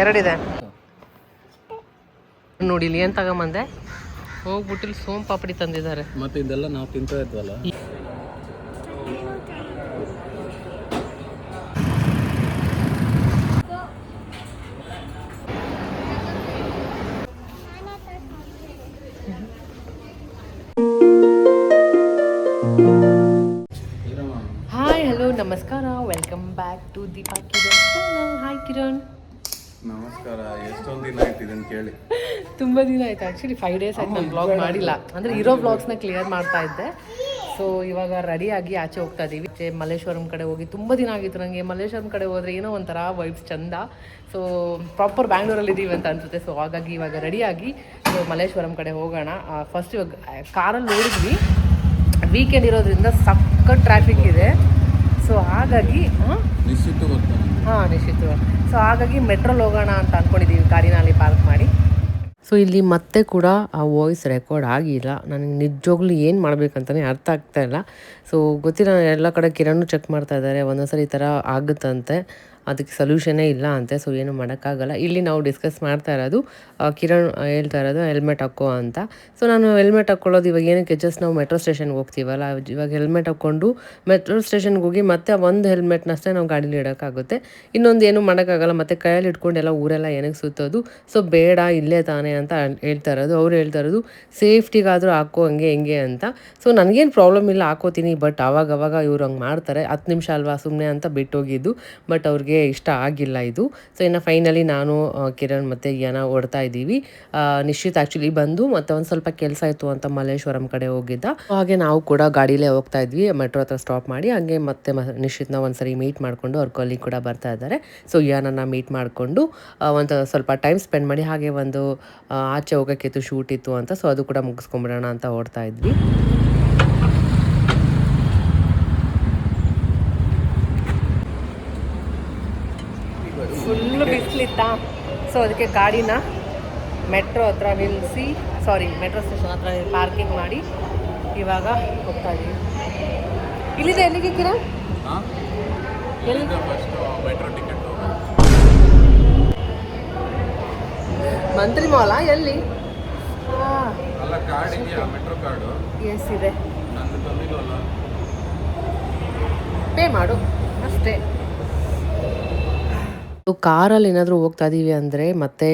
ಎರಡಿದೆ ನೋಡಿ. ಇಲ್ಲಿ ಏನು ತಗೊಂಬಂದೆ, ಹೋಗ್ಬಿಟ್ಟು ಇಲ್ಲಿ ಸೋಮ್ ಪಾಪಡಿ ತಂದಿದ್ದಾರೆ. ಮತ್ತೆ ಇದೆಲ್ಲ ನಾವು ತಿಂತಾ ಇದ್ವಲ್ಲ. ಹಾಯ್, ಹಲೋ, ನಮಸ್ಕಾರ, welcome back to Deepa Kiran channel. Hi Kiran. ನಮಸ್ಕಾರ. ಎಷ್ಟೊಂದು ದಿನ ಆಯ್ತು ಇದನ್ನು ಕೇಳಿ. ತುಂಬ ದಿನ ಆಯ್ತು. ಆ್ಯಕ್ಚುಲಿ 5 days ಆಯ್ತು ನಾನು ಬ್ಲಾಗ್ ಮಾಡಿಲ್ಲ. ಅಂದರೆ ಇರೋ ಬ್ಲಾಗ್ಸ್ನ ಕ್ಲಿಯರ್ ಮಾಡ್ತಾ ಇದ್ದೆ. ಸೊ ಇವಾಗ ರೆಡಿಯಾಗಿ ಆಚೆ ಹೋಗ್ತಾ ಇದ್ದೀವಿ. ಮಲ್ಲೇಶ್ವರಂ ಕಡೆ ಹೋಗಿ ತುಂಬ ದಿನ ಆಗಿತ್ತು ನನಗೆ. ಮಲ್ಲೇಶ್ವರಂ ಕಡೆ ಹೋದರೆ ಏನೋ ಒಂಥರ ವೈಬ್ಸ್ ಚಂದ. ಸೊ ಪ್ರಾಪರ್ ಬ್ಯಾಂಗ್ಳೂರಲ್ಲಿ ಇದ್ದೀವಿ ಅಂತ ಅನ್ಸುತ್ತೆ. ಸೊ ಹಾಗಾಗಿ ಇವಾಗ ರೆಡಿಯಾಗಿ ಮಲ್ಲೇಶ್ವರಂ ಕಡೆ ಹೋಗೋಣ. ಫಸ್ಟ್ ಇವಾಗ ಕಾರಲ್ಲಿ ನೋಡಿದ್ವಿ, ವೀಕೆಂಡ್ ಇರೋದ್ರಿಂದ ಸಖತ್ ಟ್ರಾಫಿಕ್ ಇದೆ. ಸೊ ಹಾಗಾಗಿ ನಿಶ್ಚಿತ ಸೊ ಹಾಗಾಗಿ ಮೆಟ್ರೋಲ್ಲಿ ಹೋಗೋಣ ಅಂತ ಅಂದ್ಕೊಂಡಿದ್ದೀವಿ, ಗಾಡಿನ ಅಲ್ಲಿ ಪಾರ್ಕ್ ಮಾಡಿ. ಸೊ ಇಲ್ಲಿ ಮತ್ತೆ ಕೂಡ ಆ ವಾಯ್ಸ್ ರೆಕಾರ್ಡ್ ಆಗಿಲ್ಲ. ನನಗೆ ನಿಜವಾಗ್ಲೂ ಏನು ಮಾಡಬೇಕಂತಲೇ ಅರ್ಥ ಆಗ್ತಾ ಇಲ್ಲ. ಸೊ ಗೊತ್ತಿಲ್ಲ, ಎಲ್ಲ ಕಡೆ ಕಿರಣ್ ಚೆಕ್ ಮಾಡ್ತಾ ಇದ್ದಾರೆ. ಒಂದೊಂದ್ಸರಿ ಈ ಥರ ಆಗುತ್ತಂತೆ, ಅದಕ್ಕೆ ಸೊಲ್ಯೂಷನ್ನೇ ಇಲ್ಲ ಅಂತೆ. ಸೊ ಏನು ಮಾಡೋಕ್ಕಾಗಲ್ಲ. ಇಲ್ಲಿ ನಾವು ಡಿಸ್ಕಸ್ ಮಾಡ್ತಾ ಇರೋದು, ಕಿರಣ್ ಹೇಳ್ತಾ ಇರೋದು ಹೆಲ್ಮೆಟ್ ಹಾಕೋ ಅಂತ. ಸೊ ನಾನು ಹೆಲ್ಮೆಟ್ ಹಾಕ್ಕೊಳ್ಳೋದು ಇವಾಗ ಏನಕ್ಕೆ, ಜಸ್ಟ್ ನಾವು ಮೆಟ್ರೋ ಸ್ಟೇಷನ್ಗೆ ಹೋಗ್ತೀವಲ್ಲ, ಇವಾಗ ಹೆಲ್ಮೆಟ್ ಹಾಕ್ಕೊಂಡು ಮೆಟ್ರೋ ಸ್ಟೇಷನ್ಗೆ ಹೋಗಿ ಮತ್ತೆ ಒಂದು ಹೆಲ್ಮೆಟ್ನಷ್ಟೇ ನಾವು ಗಾಡೀಲಿ ಇಡೋಕ್ಕಾಗುತ್ತೆ. ಇನ್ನೊಂದು ಏನು ಮಾಡೋಕ್ಕಾಗಲ್ಲ. ಮತ್ತು ಕೈಯಲ್ಲಿ ಇಟ್ಕೊಂಡು ಎಲ್ಲ ಊರೆಲ್ಲ ಏನಕ್ಕೆ ಸುತ್ತೋದು. ಸೊ ಬೇಡ, ಇಲ್ಲೇ ತಾನೇ ಅಂತ ಹೇಳ್ತಾ ಇರೋದು. ಅವ್ರು ಹೇಳ್ತಾ ಇರೋದು ಸೇಫ್ಟಿಗಾದರೂ ಹಾಕೋ, ಹಂಗೆ ಹೆಂಗೆ ಅಂತ. ಸೊ ನನಗೇನು ಪ್ರಾಬ್ಲಮ್ ಇಲ್ಲ, ಹಾಕೋತೀನಿ. ಬಟ್ ಅವಾಗವಾಗ ಇವ್ರು ಹಂಗೆ ಮಾಡ್ತಾರೆ. 10 ನಿಮಿಷ ಅಲ್ವಾ ಸುಮ್ಮನೆ ಅಂತ ಬಿಟ್ಟೋಗಿದ್ದು. ಬಟ್ ಅವ್ರಿಗೆ ಇಷ್ಟ ಆಗಿಲ್ಲ ಇದು. ಸೊ ಇನ್ನು ಫೈನಲಿ ನಾನು, ಕಿರಣ್ ಮತ್ತು ಯಾನ ಓಡ್ತಾ ಇದ್ದೀವಿ. ನಿಶ್ಚಿತ್ ಆ್ಯಕ್ಚುಲಿ ಬಂದು ಮತ್ತೆ ಒಂದು ಸ್ವಲ್ಪ ಕೆಲಸ ಇತ್ತು ಅಂತ ಮಲ್ಲೇಶ್ವರಂ ಕಡೆ ಹೋಗಿದ್ದ. ಹಾಗೆ ನಾವು ಕೂಡ ಗಾಡಿಲೇ ಹೋಗ್ತಾ ಇದ್ವಿ, ಮೆಟ್ರೋ ಹತ್ರ ಸ್ಟಾಪ್ ಮಾಡಿ. ಹಾಗೆ ಮತ್ತೆ ನಿಶ್ಚಿತ್ನ ಒಂದ್ಸರಿ ಮೀಟ್ ಮಾಡಿಕೊಂಡು, ಅವ್ರ ಕೊಲ್ಲಿಗೆ ಕೂಡ ಬರ್ತಾ ಇದ್ದಾರೆ. ಸೊ ಯಾನನ್ನ ಮೀಟ್ ಮಾಡಿಕೊಂಡು ಒಂದು ಸ್ವಲ್ಪ ಟೈಮ್ ಸ್ಪೆಂಡ್ ಮಾಡಿ, ಹಾಗೆ ಒಂದು ಆಚೆ ಹೋಗೋಕ್ಕಿತ್ತು, ಶೂಟ್ ಇತ್ತು ಅಂತ. ಸೊ ಅದು ಕೂಡ ಮುಗಿಸ್ಕೊಂಬಿಡೋಣ ಅಂತ ಓಡ್ತಾ ಇದ್ವಿ. ಫುಲ್ಲು ಬಿಸಿಲಿತ್ತಾ. ಸೊ ಅದಕ್ಕೆ ಗಾಡಿನ ಮೆಟ್ರೋ ಹತ್ರ ನಿಲ್ಲಿಸಿ, ಮೆಟ್ರೋ ಸ್ಟೇಷನ್ ಹತ್ರ ಪಾರ್ಕಿಂಗ್ ಮಾಡಿ ಇವಾಗ ಹೋಗ್ತಾ ಇದ್ದೀವಿ. ಇಲ್ಲಿದೆ ಎಲ್ಲಿಗೆ ಕಿರಣ್? ಮಂತ್ರಿ ಮಾಲ ಎಲ್ಲಿ? ಎಸ್ ಇದೆ, ಪೇ ಮಾಡು ಅಷ್ಟೇ. ಕಾರಲ್ಲಿ ಏನಾದರೂ ಹೋಗ್ತಾ ಇದ್ದೀವಿ ಅಂದರೆ ಮತ್ತೆ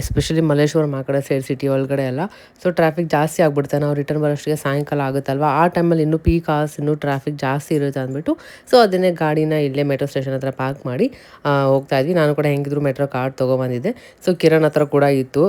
ಎಸ್ಪೆಷಲಿ ಮಲ್ಲೇಶ್ವರಂ ಆ ಕಡೆ ಸೈಡ್ ಸಿಟಿ ಒಳಗಡೆ ಎಲ್ಲ ಸೊ ಟ್ರಾಫಿಕ್ ಜಾಸ್ತಿ ಆಗಿಬಿಡುತ್ತೆ. ನಾವು ರಿಟರ್ನ್ ಬರೋಷ್ಟಿಗೆ ಸಾಯಂಕಾಲ ಆಗುತ್ತಲ್ವ, ಆ ಟೈಮಲ್ಲಿ ಇನ್ನೂ ಪೀಕ್ ಅವರ್ಸ್, ಇನ್ನೂ ಟ್ರಾಫಿಕ್ ಜಾಸ್ತಿ ಇರುತ್ತೆ ಅಂದ್ಬಿಟ್ಟು ಸೊ ಅದನ್ನೇ ಗಾಡಿನ ಇಲ್ಲೇ ಮೆಟ್ರೋ ಸ್ಟೇಷನ್ ಹತ್ರ ಪಾರ್ಕ್ ಮಾಡಿ ಹೋಗ್ತಾ ಇದ್ವಿ. ನಾನು ಕೂಡ ಹೆಂಗಿದ್ರು ಮೆಟ್ರೋ ಕಾರ್ಡ್ ತೊಗೊಬಂದಿದ್ದೆ. ಸೊ ಕಿರಣ್ ಹತ್ರ ಕೂಡ ಇತ್ತು.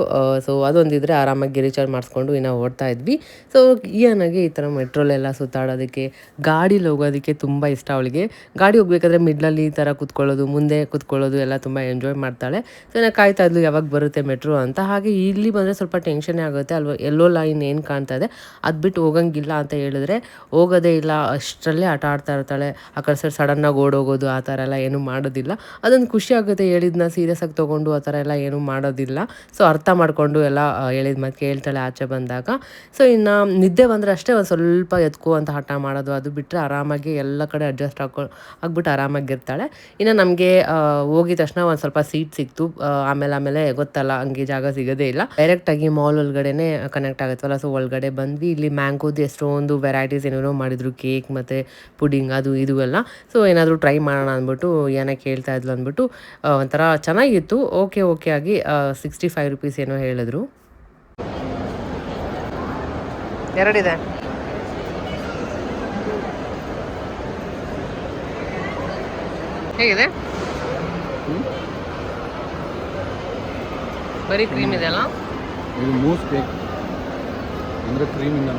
ಸೊ ಅದೊಂದಿದ್ರೆ ಆರಾಮಾಗಿ ರೀಚಾರ್ಜ್ ಮಾಡಿಸ್ಕೊಂಡು ಇನ್ನೂ ಓಡ್ತಾ ಇದ್ವಿ. ಸೊ ಏನಾಗಿ ಈ ಥರ ಮೆಟ್ರೋಲೆಲ್ಲ ಸುತ್ತಾಡೋದಕ್ಕೆ, ಗಾಡೀಲಿ ಹೋಗೋದಕ್ಕೆ ತುಂಬ ಇಷ್ಟ ಅವಳಿಗೆ. ಗಾಡಿ ಹೋಗ್ಬೇಕಾದ್ರೆ ಮಿಡ್ಲಲ್ಲಿ ಈ ಥರ ಕುತ್ಕೊಳ್ಳೋದು, ಮುಂದೆ ಕುತ್ಕೊಳ್ಳೋದು ಎಲ್ಲ ತುಂಬ ಎಂಜಾಯ್ ಮಾಡ್ತಾಳೆ. ಸೊ ನಾನು ಕಾಯ್ತಾ ಇದ್ಲು ಯಾವಾಗ ಬರುತ್ತೆ ಮೆಟ್ರೋ ಅಂತ. ಹಾಗೆ ಇಲ್ಲಿ ಬಂದರೆ ಸ್ವಲ್ಪ ಟೆನ್ಷನ್ನೇ ಆಗುತ್ತೆ ಅಲ್ವ, ಎಲ್ಲೋ ಲೈನ್ ಏನು ಕಾಣ್ತಾ ಇದೆ ಅದು ಬಿಟ್ಟು ಹೋಗಂಗಿಲ್ಲ ಅಂತ ಹೇಳಿದ್ರೆ ಹೋಗೋದೇ ಇಲ್ಲ. ಅಷ್ಟರಲ್ಲೇ ಆಟ ಆಡ್ತಾ ಇರ್ತಾಳೆ. ಆ ಕಡೆ ಸೈಡ್ ಸಡನ್ನಾಗಿ ಓಡೋಗೋದು ಆ ಥರ ಎಲ್ಲ ಏನೂ ಮಾಡೋದಿಲ್ಲ. ಅದೊಂದು ಖುಷಿ ಆಗುತ್ತೆ. ಹೇಳಿದ್ನ ಸೀರಿಯಸ್ ಆಗಿ ತೊಗೊಂಡು ಆ ಥರ ಎಲ್ಲ ಏನೂ ಮಾಡೋದಿಲ್ಲ. ಸೊ ಅರ್ಥ ಮಾಡಿಕೊಂಡು ಎಲ್ಲ ಹೇಳಿದ ಮತ್ತೆ ಕೇಳ್ತಾಳೆ ಆಚೆ ಬಂದಾಗ. ಸೊ ಇನ್ನು ನಿದ್ದೆ ಬಂದರೆ ಅಷ್ಟೇ ಒಂದು ಸ್ವಲ್ಪ ಎತ್ಕೋ ಅಂತ ಹಠ ಮಾಡೋದು. ಅದು ಬಿಟ್ಟರೆ ಆರಾಮಾಗಿ ಎಲ್ಲ ಕಡೆ ಅಡ್ಜಸ್ಟ್ ಆಗ್ಬಿಟ್ಟು ಆರಾಮಾಗಿರ್ತಾಳೆ. ಇನ್ನು ನಮಗೆ ಹೋಗಿದ ತಕ್ಷಣ ಒಂದು ಸ್ವಲ್ಪ ಸೀಟ್ ಸಿಕ್ತು. ಆಮೇಲೆ ಗೊತ್ತಲ್ಲ, ಹಂಗೆ ಜಾಗ ಸಿಗೋದೇ ಇಲ್ಲ. ಡೈರೆಕ್ಟಾಗಿ ಮಾಲ್ ಒಳಗಡೆನೆ ಕನೆಕ್ಟ್ ಆಗುತ್ತಲ್ಲ. ಸೊ ಒಳಗಡೆ ಬಂದ್ವಿ. ಇಲ್ಲಿ ಮ್ಯಾಂಗೋದು ಎಷ್ಟೊಂದು ವೆರೈಟೀಸ್ ಏನೇನೋ ಮಾಡಿದ್ರು, ಕೇಕ್ ಮತ್ತು ಪುಡಿಂಗ್ ಅದು ಇದು ಎಲ್ಲ. ಸೊ ಏನಾದರೂ ಟ್ರೈ ಮಾಡೋಣ ಅಂದ್ಬಿಟ್ಟು ಏನಕ್ಕೆ ಕೇಳ್ತಾ ಇದ್ಲು ಅಂದ್ಬಿಟ್ಟು ಒಂಥರ ಚೆನ್ನಾಗಿತ್ತು. ಓಕೆ ಆಗಿ 65 ರೂಪೀಸ್ ಏನೋ ಹೇಳಿದ್ರು. ಎರಡಿದೆ. ಹೇಗಿದೆ? ಬರೀ ಕ್ರೀಮ್ ಇದೆ ಅಲ್ಲ, ಇದು ಮೂಸ್ ಕೇಕ್ ಅಂದರೆ ಕ್ರೀಮಿಂದ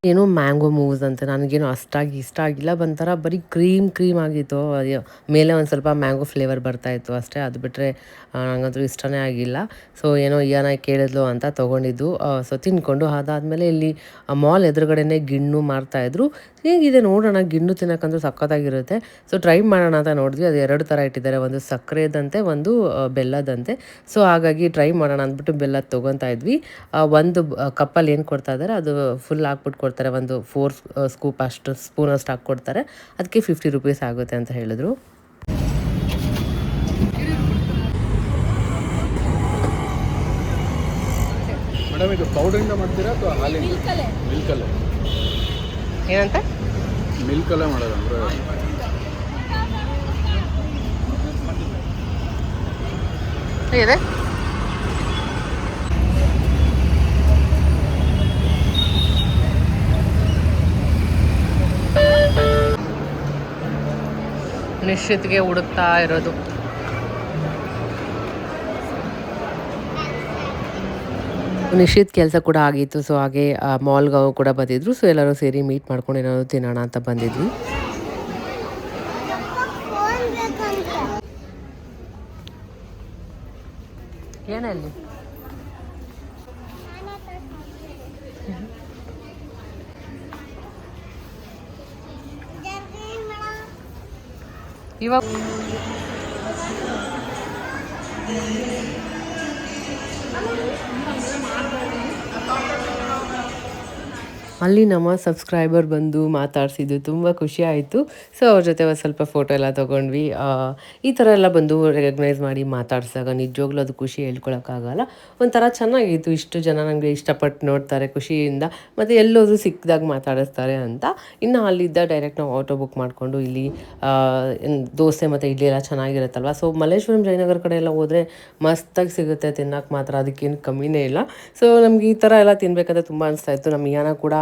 ಏನೋ ಮ್ಯಾಂಗೋ ಮೂಸ್ ಅಂತ. ನನಗೇನು ಅಷ್ಟಾಗಿ ಇಷ್ಟ ಆಗಿಲ್ಲ. ಒಂಥರ ಬರೀ ಕ್ರೀಮ್ ಆಗಿತ್ತು. ಮೇಲೆ ಒಂದು ಸ್ವಲ್ಪ ಮ್ಯಾಂಗೋ ಫ್ಲೇವರ್ ಬರ್ತಾಯಿತ್ತು ಅಷ್ಟೇ. ಅದು ಬಿಟ್ಟರೆ ನನಗಂತೂ ಇಷ್ಟನೇ ಆಗಿಲ್ಲ. ಸೊ ಏನೋ ಕೇಳಿದ್ಲು ಅಂತ ತೊಗೊಂಡಿದ್ದು. ಸೊ ತಿಂದ್ಕೊಂಡು ಅದಾದಮೇಲೆ ಇಲ್ಲಿ ಮಾಲ್ ಎದುರುಗಡೆನೇ ಗಿಣ್ಣು ಮಾರ್ತಾಯಿದ್ರು. ಹೇಗಿದೆ ನೋಡೋಣ, ಗಿಣ್ಣು ತಿನ್ನೋಕ್ಕಂತೂ ಸಖತ್ತಾಗಿರುತ್ತೆ. ಸೊ ಟ್ರೈ ಮಾಡೋಣ ಅಂತ ನೋಡಿದ್ವಿ. ಅದು 2 ಥರ ಇಟ್ಟಿದ್ದಾರೆ, ಒಂದು ಸಕ್ಕರೆದಂತೆ, ಒಂದು ಬೆಲ್ಲದಂತೆ. ಸೊ ಹಾಗಾಗಿ ಟ್ರೈ ಮಾಡೋಣ ಅಂದ್ಬಿಟ್ಟು ಬೆಲ್ಲದ ತೊಗೊತಾ ಇದ್ವಿ. ಒಂದು ಕಪ್ಪಲ್ಲಿ ಏನು ಕೊಡ್ತಾ ಇದ್ದಾರೆ ಅದು ಫುಲ್ ಹಾಕ್ಬಿಟ್ಟು ಕೊಡ್ತಾರೆ, ಒಂದು 4 ಸ್ಕೂಪ್ ಅಷ್ಟು ಸ್ಪೂನಷ್ಟು ಹಾಕ್ಕೊಡ್ತಾರೆ. ಅದಕ್ಕೆ 50 ರೂಪೀಸ್ ಆಗುತ್ತೆ ಅಂತ ಹೇಳಿದ್ರು. ಮೇಡಮ್ ಇದು ಪೌಡ್ರಿಂದ ಮಾಡ್ತೀರಾ ಅಥವಾ ಹಾಲಿಂದ? ಮಿಲ್ಕಲ್ಲೇ. ಏನಂತ ಮಿಲ್ಕಲ್ಲೇ ಮಾಡೋದು ಅಂದರೆ ಇದೆ. ನಿಶ್ಚಿತ್ಗೆ ಹುಡುಕ್ತಾ ಇರೋದು. ನಿಶ್ಚಿತ್ ಕೆಲಸ ಕೂಡ ಆಗಿತ್ತು. ಸೊ ಹಾಗೆ ಮಾಲ್ಗೆ ಕೂಡ ಬಂದಿದ್ರು. ಸೊ ಎಲ್ಲರೂ ಸೇರಿ ಮೀಟ್ ಮಾಡ್ಕೊಂಡು ಏನಾದ್ರು ತಿನ್ನೋಣ ಅಂತ ಬಂದಿದ್ವಿ. ಏನಲ್ಲಿ ಇವಾಗ ಅಲ್ಲಿ ನಮ್ಮ ಸಬ್ಸ್ಕ್ರೈಬರ್ ಬಂದು ಮಾತಾಡಿಸಿದ್ದು ತುಂಬ ಖುಷಿ ಆಯಿತು. ಸೊ ಅವ್ರ ಜೊತೆ ಒಂದು ಸ್ವಲ್ಪ ಫೋಟೋ ಎಲ್ಲ ತೊಗೊಂಡ್ವಿ. ಈ ಥರ ಎಲ್ಲ ಬಂದು ರೆಕಗ್ನೈಸ್ ಮಾಡಿ ಮಾತಾಡ್ಸಿದಾಗ ನಿಜವಾಗ್ಲೂ ಅದು ಖುಷಿ ಹೇಳ್ಕೊಳಕ್ಕಾಗಲ್ಲ. ಒಂಥರ ಚೆನ್ನಾಗಿತ್ತು, ಇಷ್ಟು ಜನ ನನಗೆ ಇಷ್ಟಪಟ್ಟು ನೋಡ್ತಾರೆ ಖುಷಿಯಿಂದ, ಮತ್ತು ಎಲ್ಲೋದ್ರೂ ಸಿಕ್ಕಿದಾಗ ಮಾತಾಡಿಸ್ತಾರೆ ಅಂತ. ಇನ್ನು ಅಲ್ಲಿದ್ದ ಡೈರೆಕ್ಟ್ ನಾವು ಆಟೋ ಬುಕ್ ಮಾಡಿಕೊಂಡು ಇಲ್ಲಿ ದೋಸೆ ಮತ್ತು ಇಡ್ಲಿ ಎಲ್ಲ ಚೆನ್ನಾಗಿರುತ್ತಲ್ವ. ಸೊ ಮಲ್ಲೇಶ್ವರಂ ಜಯನಗರ ಕಡೆ ಎಲ್ಲ ಹೋದರೆ ಮಸ್ತಾಗಿ ಸಿಗುತ್ತೆ ತಿನ್ನೋಕೆ ಮಾತ್ರ, ಅದಕ್ಕೇನು ಕಮ್ಮಿನೇ ಇಲ್ಲ. ಸೊ ನಮ್ಗೆ ಈ ಥರ ಎಲ್ಲ ತಿನ್ನಬೇಕಂತ ತುಂಬ ಅನಿಸ್ತಾಯಿತ್ತು. ನಮ್ಮ ಯಾನ ಕೂಡ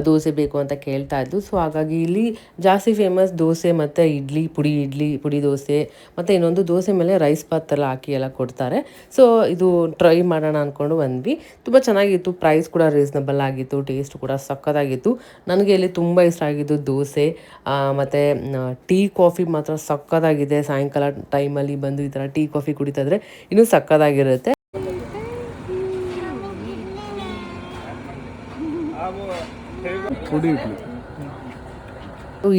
ದೋಸೆ ಬೇಕು ಅಂತ ಕೇಳ್ತಾ ಇದ್ದು. ಸೊ ಹಾಗಾಗಿ ಇಲ್ಲಿ ಜಾಸ್ತಿ ಫೇಮಸ್ ದೋಸೆ ಮತ್ತು ಇಡ್ಲಿ ಪುಡಿ ದೋಸೆ, ಮತ್ತು ಇನ್ನೊಂದು ದೋಸೆ ಮೇಲೆ ರೈಸ್ ಬಾತ್ ಎಲ್ಲ ಹಾಕಿ ಎಲ್ಲ ಕೊಡ್ತಾರೆ. ಸೊ ಇದು ಟ್ರೈ ಮಾಡೋಣ ಅಂದ್ಕೊಂಡು ಬಂದ್ವಿ. ತುಂಬ ಚೆನ್ನಾಗಿತ್ತು, ಪ್ರೈಸ್ ಕೂಡ ರೀಸನಬಲ್ ಆಗಿತ್ತು, ಟೇಸ್ಟ್ ಕೂಡ ಸಕ್ಕತ್ತಾಗಿತ್ತು. ನನಗೆ ಇಲ್ಲಿ ತುಂಬ ಇಷ್ಟ ಆಗಿದ್ದು ದೋಸೆ ಮತ್ತು ಟೀ ಕಾಫಿ ಮಾತ್ರ ಸಕ್ಕತ್ತಾಗಿದೆ. ಸಾಯಂಕಾಲ ಟೈಮಲ್ಲಿ ಬಂದು ಈ ಥರ ಟೀ ಕಾಫಿ ಕುಡಿತಿದ್ರೆ ಇನ್ನೂ ಸಕ್ಕತ್ತಾಗಿರುತ್ತೆ. ಪುಡಿ ಇಡ್ಲಿ.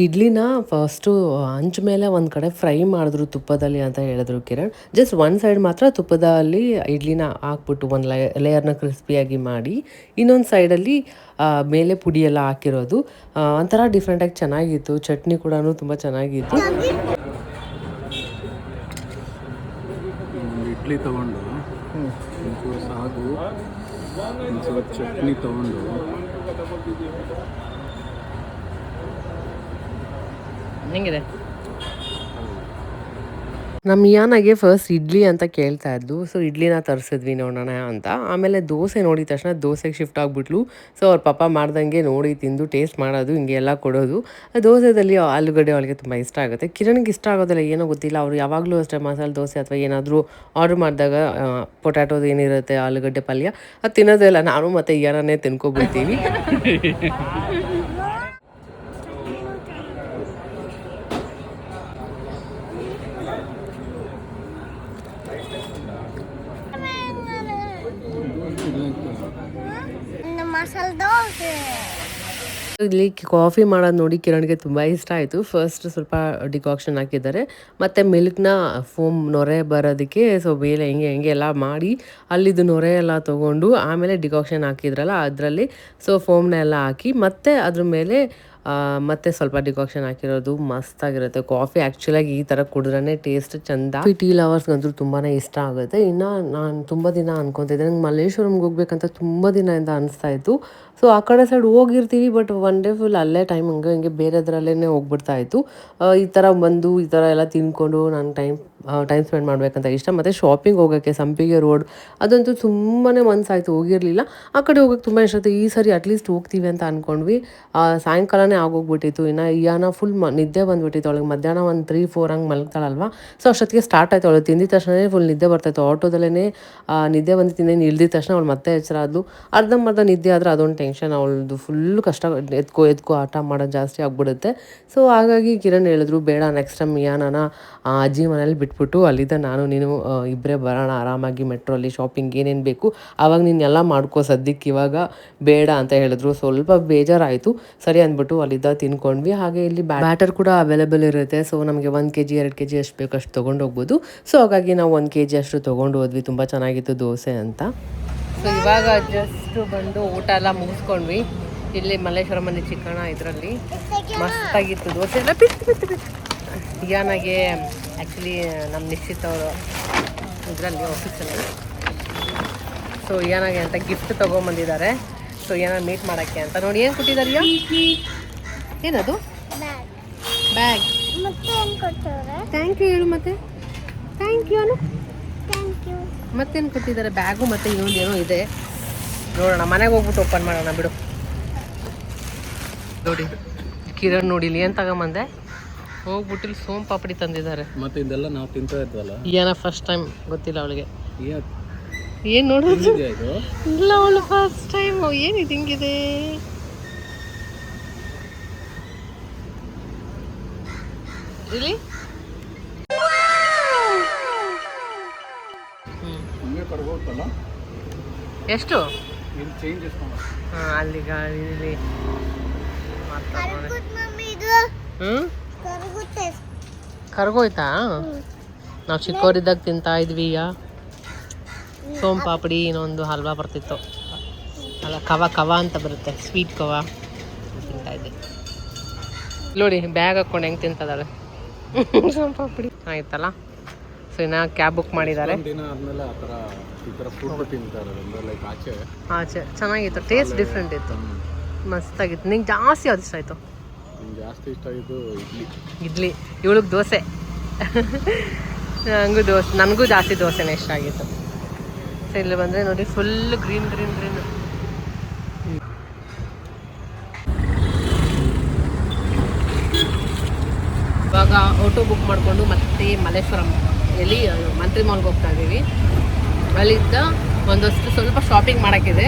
ಇಡ್ಲಿನ ಫಸ್ಟು ಹಂಚ ಮೇಲೆ ಒಂದು ಕಡೆ ಫ್ರೈ ಮಾಡಿದ್ರು ತುಪ್ಪದಲ್ಲಿ ಅಂತ ಹೇಳಿದ್ರು ಕಿರಣ್. ಜಸ್ಟ್ ಒಂದು ಸೈಡ್ ಮಾತ್ರ ತುಪ್ಪದಲ್ಲಿ ಇಡ್ಲಿನ ಹಾಕ್ಬಿಟ್ಟು ಒಂದು ಲೇಯರ್ನ ಕ್ರಿಸ್ಪಿಯಾಗಿ ಮಾಡಿ, ಇನ್ನೊಂದು ಸೈಡಲ್ಲಿ ಮೇಲೆ ಪುಡಿ ಎಲ್ಲ ಹಾಕಿರೋದು ಒಂಥರ ಡಿಫ್ರೆಂಟಾಗಿ ಚೆನ್ನಾಗಿತ್ತು. ಚಟ್ನಿ ಕೂಡ ತುಂಬ ಚೆನ್ನಾಗಿತ್ತು. ಇಡ್ಲಿ ತೊಗೊಂಡು ಒಂಚೂರು ಸಾಗು, ಒಂಚೂರು ಚಟ್ನಿ ತೊಗೊಂಡು ಹೆಂಗಿದೆ? ನಮ್ಮ ಯಾನಾಗೆ ಫಸ್ಟ್ ಇಡ್ಲಿ ಅಂತ ಕೇಳ್ತಾ ಇದ್ದು. ಸೊ ಇಡ್ಲಿನ ತರಿಸಿದ್ವಿ ನೋಡೋಣ ಅಂತ. ಆಮೇಲೆ ದೋಸೆ ನೋಡಿದ ತಕ್ಷಣ ದೋಸೆಗೆ ಶಿಫ್ಟ್ ಆಗಿಬಿಟ್ಲು. ಸೊ ಅವ್ರ ಪಾಪ ಮಾಡ್ದಂಗೆ ನೋಡಿ ತಿಂದು ಟೇಸ್ಟ್ ಮಾಡೋದು, ಹಿಂಗೆ ಎಲ್ಲ ಕೊಡೋದು. ದೋಸೆದಲ್ಲಿ ಆಲೂಗಡ್ಡೆ ಅವಳಿಗೆ ತುಂಬ ಇಷ್ಟ ಆಗುತ್ತೆ. ಕಿರಣ್ಗೆ ಇಷ್ಟ ಆಗೋದಿಲ್ಲ, ಏನೋ ಗೊತ್ತಿಲ್ಲ. ಅವ್ರು ಯಾವಾಗಲೂ ಅಷ್ಟೇ ಮಸಾಲೆ ದೋಸೆ ಅಥವಾ ಏನಾದರೂ ಆರ್ಡ್ರ್ ಮಾಡಿದಾಗ ಪೊಟ್ಯಾಟೋದು ಏನಿರುತ್ತೆ ಆಲೂಗಡ್ಡೆ ಪಲ್ಯ ಅದು ತಿನ್ನೋದಿಲ್ಲ. ನಾನು ಮತ್ತು ಯಾರನ್ನೇ ತಿನ್ಕೊಬಿಡ್ತೀವಿ. ಇಲ್ಲಿ ಕಾಫಿ ಮಾಡೋದು ನೋಡಿ ಕಿರಣ್ಗೆ ತುಂಬ ಇಷ್ಟ ಆಯಿತು. ಫಸ್ಟ್ ಸ್ವಲ್ಪ ಡಿಕಾಕ್ಷನ್ ಹಾಕಿದ್ದಾರೆ, ಮತ್ತು ಮಿಲ್ಕ್ನ ಫೋಮ್ ನೊರೆ ಬರೋದಕ್ಕೆ ಸೊ ಮೇಲೆ ಹೆಂಗೆ ಎಲ್ಲ ಮಾಡಿ ಅಲ್ಲಿದ್ದು ನೊರೆ ಎಲ್ಲ ತೊಗೊಂಡು ಆಮೇಲೆ ಡಿಕಾಕ್ಷನ್ ಹಾಕಿದ್ರಲ್ಲ ಅದರಲ್ಲಿ ಸೊ ಫೋಮ್ನ ಎಲ್ಲ ಹಾಕಿ ಮತ್ತು ಅದ್ರ ಮೇಲೆ ಮತ್ತು ಸ್ವಲ್ಪ ಡಿಕಾಕ್ಷನ್ ಹಾಕಿರೋದು ಮಸ್ತಾಗಿರುತ್ತೆ. ಕಾಫಿ ಆ್ಯಕ್ಚುಲಾಗಿ ಈ ಥರ ಕುಡಿದ್ರೇ ಟೇಸ್ಟ್ ಚೆಂದ. ಟೀ ಲವರ್ಸ್ಗಂತೂ ತುಂಬಾ ಇಷ್ಟ ಆಗುತ್ತೆ. ಇನ್ನು ನಾನು ತುಂಬ ದಿನ ಅನ್ಕೊತಿದ್ದೆ, ನಂಗೆ ಮಲ್ಲೇಶ್ವರಂಗೆ ಹೋಗ್ಬೇಕಂತ ತುಂಬ ದಿನದಿಂದ ಅನಿಸ್ತಾ ಇತ್ತು. ಸೊ ಆ ಕಡೆ ಸೈಡ್ ಹೋಗಿರ್ತೀವಿ, ಬಟ್ ಒನ್ ಡೇ ಫುಲ್ ಅಲ್ಲೇ ಟೈಮ್ ಹಿಂಗೆ ಬೇರೆದ್ರಲ್ಲೇ ಹೋಗ್ಬಿಡ್ತಾ ಇತ್ತು. ಈ ಥರ ಬಂದು ಈ ಥರ ಎಲ್ಲ ತಿನ್ಕೊಂಡು ನಾನು ಟೈಮ್ ಸ್ಪೆಂಡ್ ಮಾಡಬೇಕಂತ ಇಷ್ಟ. ಮತ್ತು ಶಾಪಿಂಗ್ ಹೋಗೋಕ್ಕೆ ಸಂಪಿಗೆ ರೋಡ್ ಅದಂತೂ ತುಂಬಾ ಮನಸ್ಸಾಯಿತು, ಹೋಗಿರಲಿಲ್ಲ. ಆ ಕಡೆ ಹೋಗೋಕ್ಕೆ ತುಂಬ ಇಷ್ಟ ಆಯಿತು. ಈ ಸರಿ ಅಟ್ಲೀಸ್ಟ್ ಹೋಗ್ತೀವಿ ಅಂತ ಅಂದ್ಕೊಂಡ್ವಿ. ಸಾಯಂಕಾಲನೇ ಆಗೋಗ್ಬಿಟ್ಟಿತ್ತು. ಇನ್ನು ಯಾನ ಫುಲ್ ನಿದ್ದೆ ಬಂದುಬಿಟ್ಟಿತ್ತು ಅವಳಿಗೆ. ಮಧ್ಯಾಹ್ನ ಒಂದು 3-4 ಹಂಗೆ ಮಲಗ್ತಾಳಲ್ವ. ಸೊ ಅಷ್ಟೊತ್ತಿಗೆ ಸ್ಟಾರ್ಟ್ ಆಯಿತು. ಅವಳು ತಿಂದಿದ ತಕ್ಷಣ ಫುಲ್ ನಿದ್ದೆ ಬರ್ತಾಯಿತ್ತು. ಆಟೋದಲ್ಲೇ ನಿದ್ದೆ ಬಂದಿತ್ತು. ಇಳ್ದಿದ ತಕ್ಷಣ ಅವಳು ಮತ್ತೆ ಎಚ್ಚರ ಆದ್ಲು. ಅರ್ಧಂಬರ್ಧ ನಿದ್ದೆ ಆದರೆ ಅದೊಂದು ಟೆನ್ಷನ್, ಅವಳದು ಫುಲ್ಲು ಕಷ್ಟ. ಎದ್ಕೋ ಆಟ ಮಾಡೋದು ಜಾಸ್ತಿ ಆಗ್ಬಿಡುತ್ತೆ. ಸೊ ಹಾಗಾಗಿ ಕಿರಣ್ ಹೇಳಿದ್ರು, ಬೇಡ ನೆಕ್ಸ್ಟ್ ಟೈಮ್ ಯಾನ ಅಜ್ಜಿ ಮನೇಲಿ ಬಿಟ್ಬಿಟ್ಟು ಅಲ್ಲಿದ್ದ ನಾನು ನೀನು ಇಬ್ಬರೇ ಬರೋಣ ಆರಾಮಾಗಿ ಮೆಟ್ರೋಲ್ಲಿ. ಶಾಪಿಂಗ್ ಏನೇನು ಬೇಕು ಆವಾಗ ನೀನು ಎಲ್ಲ ಮಾಡ್ಕೋ, ಸದ್ಯಕ್ಕೆ ಇವಾಗ ಬೇಡ ಅಂತ ಹೇಳಿದ್ರು. ಸ್ವಲ್ಪ ಬೇಜಾರಾಯಿತು. ಸರಿ ಅಂದ್ಬಿಟ್ಟು ಅಲ್ಲಿದ್ದ ತಿನ್ಕೊಂಡ್ವಿ. ಹಾಗೆ ಇಲ್ಲಿ ಬ್ಯಾಟರ್ ಕೂಡ ಅವೈಲೇಬಲ್ ಇರುತ್ತೆ. ಸೊ ನಮಗೆ 1 kg 2 kg ಎಷ್ಟು ಬೇಕು ಅಷ್ಟು ತೊಗೊಂಡು ಹೋಗ್ಬೋದು. ಸೊ ಹಾಗಾಗಿ ನಾವು 1 kg ಅಷ್ಟು ತೊಗೊಂಡು ಹೋದ್ವಿ. ತುಂಬ ಚೆನ್ನಾಗಿತ್ತು ದೋಸೆ ಅಂತ. ಸೊ ಇವಾಗ ಜಸ್ಟ್ ಬಂದು ಊಟ ಎಲ್ಲ ಮುಗಿಸ್ಕೊಂಡ್ವಿ. ಇಲ್ಲಿ ಮಲ್ಲೇಶ್ವರಮಲ್ಲಿ ಚಿಕ್ಕಣ ಇದರಲ್ಲಿ ಮಸ್ತಾಗಿತ್ತು ದೋಸೆ ಎಲ್ಲ ಬಿಟ್ಟು ಬಿಟ್ಟು ಬಿಟ್ಟು ಇಯಾನಾಗೆ ಆ್ಯಕ್ಚುಲಿ ನಮ್ಮ ನಿಶ್ಚಿತವರು ಇದರಲ್ಲಿ ಆಫೀಸಲ್ಲಿ. ಸೊ ಇಯಾನಾಗೆ ಅಂತ ಗಿಫ್ಟ್ ತೊಗೊಂಬಂದಿದ್ದಾರೆ. ಸೊ ಇಯಾನ ಮೀಟ್ ಮಾಡೋಕ್ಕೆ ಅಂತ ನೋಡಿ ಏನು ಕೊಟ್ಟಿದ್ದಾರೆ. ಏನದು ಬ್ಯಾಗ್. ಥ್ಯಾಂಕ್ ಯು ಹೇಳು ಮತ್ತೆ. ಥ್ಯಾಂಕ್ ಯು ಅನು. ಮತ್ತೇನು ಕೊಟ್ಟಿದ್ದಾರೆ ಬ್ಯಾಗು ಮತ್ತು ಇನ್ನೊಂದು ಏನೋ ಇದೆ ನೋಡೋಣ. ಮನೆಗೆ ಹೋಗ್ಬಿಟ್ಟು ಓಪನ್ ಮಾಡೋಣ ಬಿಡು. ನೋಡಿ ಕಿರಣ್ ನೋಡಿ ಇಲ್ಲಿ ಏನು ತಗೊಂಬಂದೆ. ಹೋಗ್ಬಿಟ್ಟು ಇಲ್ಲಿ ಸೋಮ್ ಪಾಪಡಿ ತಂದಿದ್ದಾರೆ. ಮತ್ತೆ ಇದೆಲ್ಲ ನಾವು ತಿಂತಾ ಇದ್ವಲ್ಲ. ಏನೋ ಫಸ್ಟ್ ಟೈಮ್ ಗೊತ್ತಿಲ್ಲ ಅವಳಿಗೆ ಏನು ನೋಡೋದು ಇಲ್ಲ. ಅವಳು ಫಸ್ಟ್ ಟೈಮ್ ಏನಿದು ಹಿಂಗಿದೆ. ಇಲ್ಲಿ ಎಷ್ಟು ಅಲ್ಲಿ ಗಾಡಿ ಇಲ್ಲಿ ಕರ್ಗೋಯ್ತಾ. ನಾವು ಚಿಕ್ಕವರಿದ್ದಾಗ ತಿಂತಾ ಇದ್ವಿ. ಈಗ ಸೋಮ್ ಪಾಪಡಿ ಇನ್ನೊಂದು ಹಲ್ವಾ ಬರ್ತಿತ್ತು ಅಲ್ಲ, ಕವ ಅಂತ ಬರುತ್ತೆ, ಸ್ವೀಟ್ ಕವ ತಿಂತಾ ಇದ್ದೆ. ನೋಡಿ ಬ್ಯಾಗ್ ಹಾಕ್ಕೊಂಡು ಹೆಂಗೆ ತಿಂತದಾಳೆ ಸೋಮ್ ಪಾಪಡಿ. ಆಯ್ತಲ್ಲ. ಸೊ ಇನ್ನು ಕ್ಯಾಬ್ ಬುಕ್ ಮಾಡಿದ್ದಾರೆ. ಆಚೆ ಚೆನ್ನಾಗಿತ್ತು, ಟೇಸ್ಟ್ ಡಿಫ್ರೆಂಟ್ ಇತ್ತು, ಮಸ್ತಾಗಿತ್ತು. ನಿಂಗೆ ಜಾಸ್ತಿ ಯಾವ್ದು ಇಷ್ಟ ಆಯಿತು? ಜಾಸ್ತಿ ಇಷ್ಟ ಆಗಿದ್ದು ಇಡ್ಲಿ. ಇವಳಿಗೆ ದೋಸೆ. ನನಗೂ ಜಾಸ್ತಿ ದೋಸೆನೇ ಇಷ್ಟ ಆಗಿತ್ತು. ಸೊ ಇಲ್ಲಿ ಬಂದರೆ ನೋಡಿ ಫುಲ್ ಗ್ರೀನ್ ಗ್ರೀನ್ ಗ್ರೀನ್. ಇವಾಗ ಆಟೋ ಬುಕ್ ಮಾಡಿಕೊಂಡು ಮತ್ತೆ ಮಲ್ಲೇಶ್ವರಂ ಎಲ್ಲಿ ಮಂತ್ರಿ ಮಾಲ್ಗೆ ಹೋಗ್ತಾ ಇದ್ದೀವಿ. ಅಲ್ಲಿದ್ದ ಒಂದಷ್ಟು ಸ್ವಲ್ಪ ಶಾಪಿಂಗ್ ಮಾಡೋಕ್ಕಿದೆ,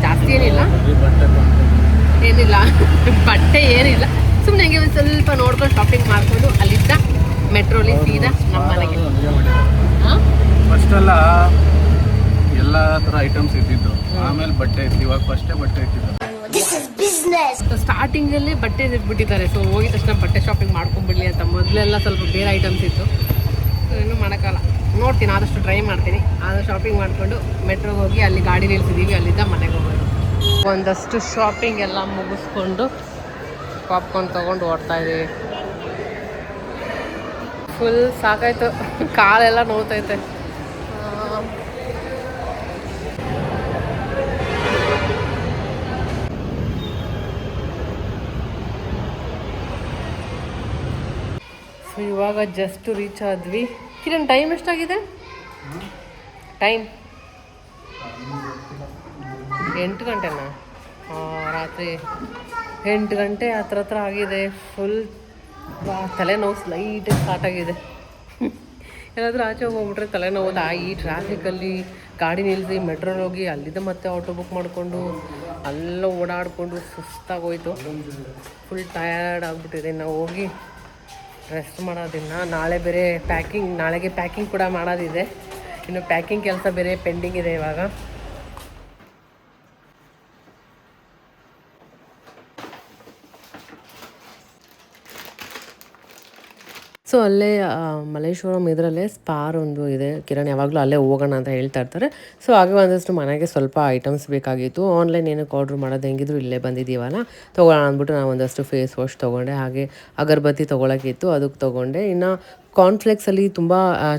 ಜಾಸ್ತಿ ಏನಿಲ್ಲ ಬಟ್ಟೆ ಏನಿಲ್ಲ, ಸುಮ್ಮನೆ ಹಂಗೆ ಒಂದು ಸ್ವಲ್ಪ ನೋಡ್ಕೊಂಡು ಶಾಪಿಂಗ್ ಮಾಡಿಕೊಂಡು ಅಲ್ಲಿದ್ದ ಮೆಟ್ರೋಲಿ ಸೀದಾ ನಮ್ಮ ಮನೆಗೆ. ಫಸ್ಟ್ ಎಲ್ಲ ಎಲ್ಲ ಥರ ಐಟಮ್ಸ್ ಇದ್ದಿದ್ದು, ಆಮೇಲೆ ಬಟ್ಟೆ ಇತ್ತು. ಇವಾಗ ಫಸ್ಟೇ ಬಟ್ಟೆ ಇಟ್ಟಿದ್ದು. ಸ್ಟಾರ್ಟಿಂಗಲ್ಲೇ ಬಟ್ಟೆ ಇಟ್ಬಿಟ್ಟಿದ್ದಾರೆ. ಸೊ ಹೋಗಿದ ತಕ್ಷಣ ಬಟ್ಟೆ ಶಾಪಿಂಗ್ ಮಾಡ್ಕೊಂಡ್ಬಿಡ್ಲಿ ಅಂತ. ಮೊದಲೆಲ್ಲ ಸ್ವಲ್ಪ ಬೇರೆ ಐಟಮ್ಸ್ ಇತ್ತು. ಸೊ ಇನ್ನೂ ಮಾಡೋಕ್ಕಲ್ಲ, ನೋಡ್ತೀನಿ, ಆದಷ್ಟು ಟ್ರೈ ಮಾಡ್ತೀನಿ. ಆದಷ್ಟು ಶಾಪಿಂಗ್ ಮಾಡಿಕೊಂಡು ಮೆಟ್ರೋಗೆ ಹೋಗಿ ಅಲ್ಲಿ ಗಾಡಿ ನಿಲ್ಸಿದ್ದೀವಿ, ಅಲ್ಲಿದ್ದ ಮನೆಗೆ ಹೋಗೋದು. ಒಂದಷ್ಟು ಶಾಪಿಂಗ್ ಎಲ್ಲ ಮುಗಿಸ್ಕೊಂಡು ಪಾಪ್ಕಾರ್ನ್ ತೊಗೊಂಡು ಓಡ್ತಾ ಇದ್ದೀವಿ. ಫುಲ್ ಸಾಕಾಯ್ತು, ಕಾಲೆಲ್ಲ ನೋವ್ತೈತೆ. ಸೊ ಇವಾಗ ಜಸ್ಟ್ ರೀಚ್ ಆದ್ವಿ. ಕಿರಣ್ ಟೈಮ್ ಎಷ್ಟಾಗಿದೆ? ಟೈಮ್ 8 ಗಂಟೆನಾ? ರಾತ್ರಿ 8 ಗಂಟೆ ಹತ್ರ ಆಗಿದೆ. ಫುಲ್ ತಲೆನೋವು ಲೈಟಾಗಿ ಸ್ಟಾರ್ಟ್ ಆಗಿದೆ. ಏನಾದರೂ ಆಚೆ ಹೋಗ್ಬಿಟ್ರೆ ತಲೆನೋವು. ಈ ಟ್ರಾಫಿಕಲ್ಲಿ ಗಾಡಿ ನಿಲ್ಲಿಸಿ ಮೆಟ್ರೋಲ್ಲಿ ಹೋಗಿ ಅಲ್ಲಿದ್ದ ಮತ್ತೆ ಆಟೋ ಬುಕ್ ಮಾಡಿಕೊಂಡು ಎಲ್ಲ ಓಡಾಡಿಕೊಂಡು ಸುಸ್ತಾಗೋಯ್ತು. ಫುಲ್ ಟಯರ್ಡ್ ಆಗಿಬಿಟ್ಟಿದೆ. ನಾವು ಹೋಗಿ ರೆಸ್ಟ್ ಮಾಡೋದಿನ್ನ. ನಾಳೆ ಬೇರೆ ಪ್ಯಾಕಿಂಗ್, ನಾಳೆಗೆ ಪ್ಯಾಕಿಂಗ್ ಕೂಡ ಮಾಡೋದಿದೆ. ಇನ್ನು ಪ್ಯಾಕಿಂಗ್ ಕೆಲಸ ಬೇರೆ ಪೆಂಡಿಂಗ್ ಇದೆ ಇವಾಗ. ಸೊ ಅಲ್ಲೇ ಮಲ್ಲೇಶ್ವರಂ ಇದರಲ್ಲೇ ಸ್ಪಾರ್ ಒಂದು ಇದೆ. ಕಿರಣ್ ಯಾವಾಗಲೂ ಅಲ್ಲೇ ಹೋಗೋಣ ಅಂತ ಹೇಳ್ತಾ ಇರ್ತಾರೆ. ಸೊ ಹಾಗೆ ಒಂದಷ್ಟು ಮನೆಗೆ ಸ್ವಲ್ಪ ಐಟಮ್ಸ್ ಬೇಕಾಗಿತ್ತು. ಆನ್ಲೈನ್ ಏನಕ್ಕೆ ಆರ್ಡ್ರ್ ಮಾಡೋದು, ಹೆಂಗಿದ್ರು ಇಲ್ಲೇ ಬಂದಿದ್ದೀವಲ್ಲ, ತೊಗೊಳ್ಳೋಣ ಅಂದ್ಬಿಟ್ಟು ನಾನು ಒಂದಷ್ಟು ಫೇಸ್ ವಾಶ್ ತೊಗೊಂಡೆ. ಹಾಗೆ ಅಗರಬತ್ತಿ ತೊಗೊಳಕ್ಕಿತ್ತು, ಅದಕ್ಕೆ ತೊಗೊಂಡೆ. ಇನ್ನು ಕಾರ್ನ್ಫ್ಲೆಕ್ಸಲ್ಲಿ ತುಂಬ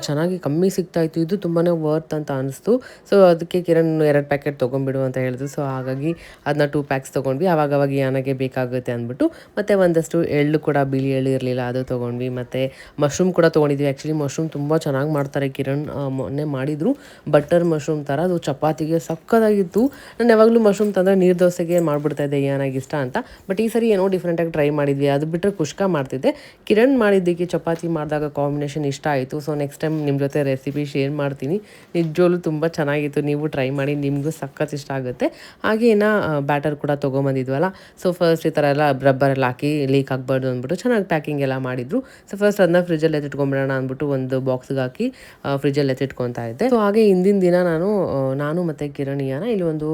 ಚೆನ್ನಾಗಿ ಕಮ್ಮಿ ಸಿಗ್ತಾಯಿತ್ತು. ಇದು ತುಂಬಾ ವರ್ತ್ ಅಂತ ಅನಿಸ್ತು. ಸೊ ಅದಕ್ಕೆ ಕಿರಣ್ 2 ಪ್ಯಾಕೆಟ್ ತೊಗೊಂಡ್ಬಿಡು ಅಂತ ಹೇಳಿದ್ರು. ಸೊ ಹಾಗಾಗಿ ಅದನ್ನ 2 ಪ್ಯಾಕ್ಸ್ ತೊಗೊಂಡ್ವಿ. ಆವಾಗ ಏನಾಗೆ ಬೇಕಾಗುತ್ತೆ ಅಂದ್ಬಿಟ್ಟು. ಮತ್ತು ಒಂದಷ್ಟು ಎಳ್ಳು ಕೂಡ, ಬಿಳಿ ಎಳ್ಳು ಇರಲಿಲ್ಲ, ಅದು ತೊಗೊಂಡ್ವಿ. ಮತ್ತು ಮಶ್ರೂಮ್ ಕೂಡ ತೊಗೊಂಡಿದ್ವಿ. ಆ್ಯಕ್ಚುಲಿ ಮಶ್ರೂಮ್ ತುಂಬ ಚೆನ್ನಾಗಿ ಮಾಡ್ತಾರೆ. ಕಿರಣ್ ಮೊನ್ನೆ ಮಾಡಿದರು, ಬಟರ್ ಮಶ್ರೂಮ್ ಥರ. ಅದು ಚಪಾತಿಗೆ ಸಕ್ಕತ್ತಾಗಿತ್ತು. ನಾನು ಯಾವಾಗಲೂ ಮಶ್ರೂಮ್ ತಂದರೆ ನೀರು ದೋಸೆಗೆ ಮಾಡಿಬಿಡ್ತಾಯಿದ್ದೆ, ಏನಾಗಿಷ್ಟ ಅಂತ. ಬಟ್ ಈ ಸರಿ ಏನೋ ಡಿಫ್ರೆಂಟಾಗಿ ಟ್ರೈ ಮಾಡಿದ್ವಿ. ಅದು ಬಿಟ್ಟರೆ ಕುಷ್ಕ ಮಾಡ್ತಿದ್ದೆ. ಕಿರಣ್ ಮಾಡಿದ್ದಕ್ಕೆ ಚಪಾತಿ ಮಾಡಿದಾಗ ಕಾಂಬಿನೇಷನ್ ಇಷ್ಟ ಆಯಿತು. ಸೊ ನೆಕ್ಸ್ಟ್ ಟೈಮ್ ನಿಮ್ಮ ಜೊತೆ ರೆಸಿಪಿ ಶೇರ್ ಮಾಡ್ತೀನಿ. ನಿಜವಾಗ್ಲೂ ತುಂಬ ಚೆನ್ನಾಗಿತ್ತು, ನೀವು ಟ್ರೈ ಮಾಡಿ, ನಿಮಗೂ ಸಖತ್ ಇಷ್ಟ ಆಗುತ್ತೆ. ಹಾಗೆ ಇನ್ನು ಬ್ಯಾಟರ್ ಕೂಡ ತೊಗೊಂಬಂದಿದ್ವಲ್ಲ. ಸೊ ಫಸ್ಟ್ ಈ ಥರ ಎಲ್ಲ ರಬ್ಬರೆಲ್ಲ ಹಾಕಿ ಲೀಕ್ ಆಗಬಾರ್ದು ಅಂದ್ಬಿಟ್ಟು ಚೆನ್ನಾಗಿ ಪ್ಯಾಕಿಂಗ್ ಎಲ್ಲ ಮಾಡಿದ್ರು. ಸೊ ಫಸ್ಟ್ ಅದನ್ನ ಫ್ರಿಜ್ಜಲ್ಲಿ ಎತ್ತಿಟ್ಕೊಂಬಿಡೋಣ ಅಂದ್ಬಿಟ್ಟು ಒಂದು ಬಾಕ್ಸ್ಗೆ ಹಾಕಿ ಫ್ರಿಜ್ಜಲ್ಲಿ ಎತ್ತಿಟ್ಕೊತಾ ಇದ್ದೆ. ಸೊ ಹಾಗೆ ಹಿಂದಿನ ದಿನ ನಾನು ಮತ್ತು ಕಿರಣಿಯನ ಇಲ್ಲಿ ಒಂದು